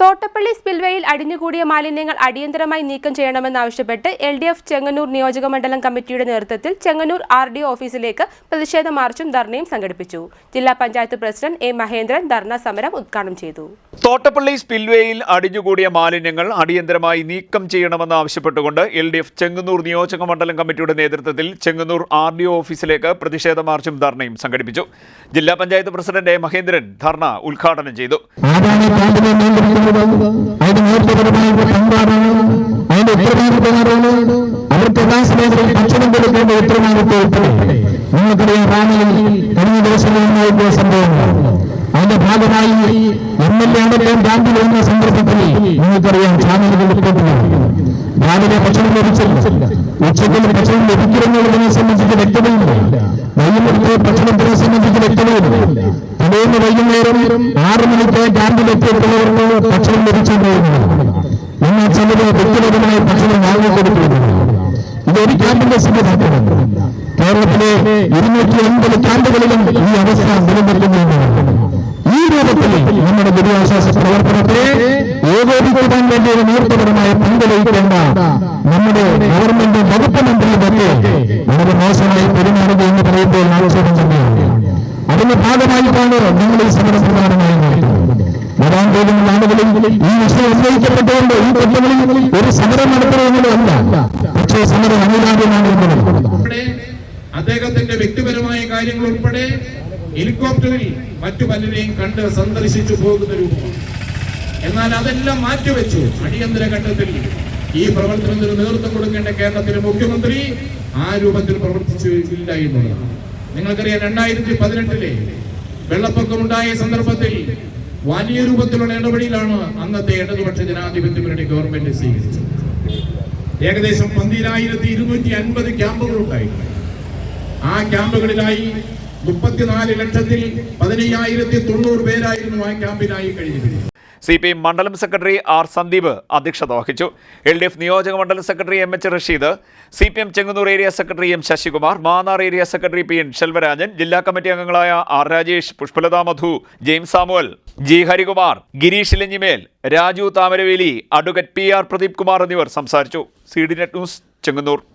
തോട്ടപ്പള്ളി സ്പിൽവേയിൽ അടിഞ്ഞുകൂടിയ മാലിന്യങ്ങൾ അടിയന്തരമായി നീക്കം ചെയ്യണമെന്നാവശ്യപ്പെട്ട് LDF ചെങ്ങന്നൂർ നിയോജകമണ്ഡലം കമ്മിറ്റിയുടെ നേതൃത്വത്തിൽ ചെങ്ങന്നൂർ RDO ഓഫീസിലേക്ക് പ്രതിഷേധ മാർച്ചും ധർണയും സംഘടിപ്പിച്ചു. ജില്ലാ പഞ്ചായത്ത് പ്രസിഡന്റ് A. മഹേന്ദ്രൻ ധർണ സമരം ഉദ്ഘാടനം ചെയ്തു. തോട്ടപ്പള്ളി സ്പിൽവേയിൽ അടിഞ്ഞുകൂടിയ മാലിന്യങ്ങൾ അടിയന്തരമായി നീക്കം ചെയ്യണമെന്നാവശ്യപ്പെട്ടുകൊണ്ട് LDF ചെങ്ങന്നൂർ നിയോജകമണ്ഡലം കമ്മിറ്റിയുടെ നേതൃത്വത്തിൽ ചെങ്ങന്നൂർ RDO ഓഫീസിലേക്ക് പ്രതിഷേധ മാർച്ചും ധർണയും സംഘടിപ്പിച്ചു. ജില്ലാ പഞ്ചായത്ത് പ്രസിഡന്റ് A. മഹേന്ദ്രൻ ധർണ ഉദ്ഘാടനം ചെയ്തു. അതിന്റെ ഭാഗമായി MLA അടക്കം ക്യാമ്പിൽ വരുന്ന സന്ദർഭത്തിൽ നിങ്ങൾക്കറിയാം ചാനലുകൾ രാവിലെ ഭക്ഷണം ലഭിച്ചില്ല, ഉച്ചത്തിൽ ഭക്ഷണം ലഭിക്കുന്നതിനെ സംബന്ധിച്ച് വ്യക്തതയില്ല, വൈകുന്നേരത്തെ ഭക്ഷണത്തിനെ സംബന്ധിച്ച് വ്യക്തതയില്ല. തലേന്ന് വൈകുന്നേരം 6 മണിക്ക് ക്യാമ്പിലെത്തിയിട്ടുള്ളവർക്ക് ഭക്ഷണം ലഭിച്ചിട്ടുണ്ടായിരുന്നു. നിങ്ങൾ ചിലര് വ്യക്തിപരമായി ഭക്ഷണം വാങ്ങിക്കൊടുത്തിരുന്നു. ഇതൊരു ക്യാമ്പിന്റെ സംബന്ധിച്ചിട്ടുണ്ട്. കേരളത്തിലെ 250 ക്യാമ്പുകളിലും ഈ അവസ്ഥ നിലനിൽക്കുന്നുണ്ട്. ഈ രൂപത്തിൽ നമ്മുടെ ദുരിതാശ്വാസ പ്രവർത്തനത്തെ ഏകോപിക്കാൻ വേണ്ടി ഒരു നൂർത്തപരമായ പങ്ക് വഹിക്കേണ്ട നമ്മുടെ ഗവൺമെന്റ് വകുപ്പ് മന്ത്രിയൊക്കെ വളരെ മോശമായി പെരുമാറുക എന്ന് പറയുമ്പോൾ ആവശ്യം തന്നെയാണ്. അതിന്റെ ഭാഗമായിട്ടാണ് നിങ്ങൾ ഈ സമരം പ്രധാനമായി നടത്തുന്നത്. വരാൻ പോകുന്ന ആളുകളിൽ ഈ വിഷയം ഉന്നയിക്കപ്പെട്ടുകൊണ്ട് ഈ പ്രശ്നങ്ങളിൽ ഒരു സമരം നടത്തുന്നതല്ല, പക്ഷേ സമരം അനിവാര്യമാണ് എന്നുള്ളത്. അദ്ദേഹത്തിന്റെ വ്യക്തിപരമായ കാര്യങ്ങൾ ഉൾപ്പെടെ ഹെലികോപ്റ്ററിൽ മറ്റു പലരെയും കണ്ട് സന്ദർശിച്ചു പോകുന്ന രൂപമാണ്. എന്നാൽ അതെല്ലാം മാറ്റിവെച്ചു അടിയന്തര ഘട്ടത്തിൽ ഈ പ്രവർത്തനത്തിന് നേതൃത്വം കൊടുക്കേണ്ട കേരളത്തിലെ മുഖ്യമന്ത്രി ആ രൂപത്തിൽ പ്രവർത്തിച്ചില്ല എന്നുള്ളതാണ്. നിങ്ങൾക്കറിയാം, 2018 വെള്ളപ്പൊക്കമുണ്ടായ സന്ദർഭത്തിൽ വലിയ രൂപത്തിലുള്ള ഇടപെടലാണ് അന്നത്തെ ഇടതുപക്ഷ ജനാധിപത്യ മുന്നണി ഗവൺമെന്റ് സ്വീകരിച്ചത്. ഏകദേശം 12,250 ക്യാമ്പുകൾ ഉണ്ടായിരുന്നു. ആ ക്യാമ്പുകളിലായി 34,15,090 പേരായിരുന്നു ആ ക്യാമ്പിനായി കഴിഞ്ഞിരുന്നത്. CPM മണ്ഡലം സെക്രട്ടറി R. സന്ദീപ് അധ്യക്ഷത വഹിച്ചു. LDF നിയോജക മണ്ഡലം secretary MH Rasheed, CPM Chengannur area secretary M. Sasikumar, Mannar area secretary PN Selvarajan, ജില്ലാ കമ്മിറ്റി അംഗങ്ങളായ R. Rajesh, Pushpalatha Madhu, James Samuel, G. Harikumar, Gireesh Elanjimel, Raju Thamaraveli, advocate PR. Pradeep Kumar എന്നിവർ സംസാരിച്ചു. CDNet news Chengannur.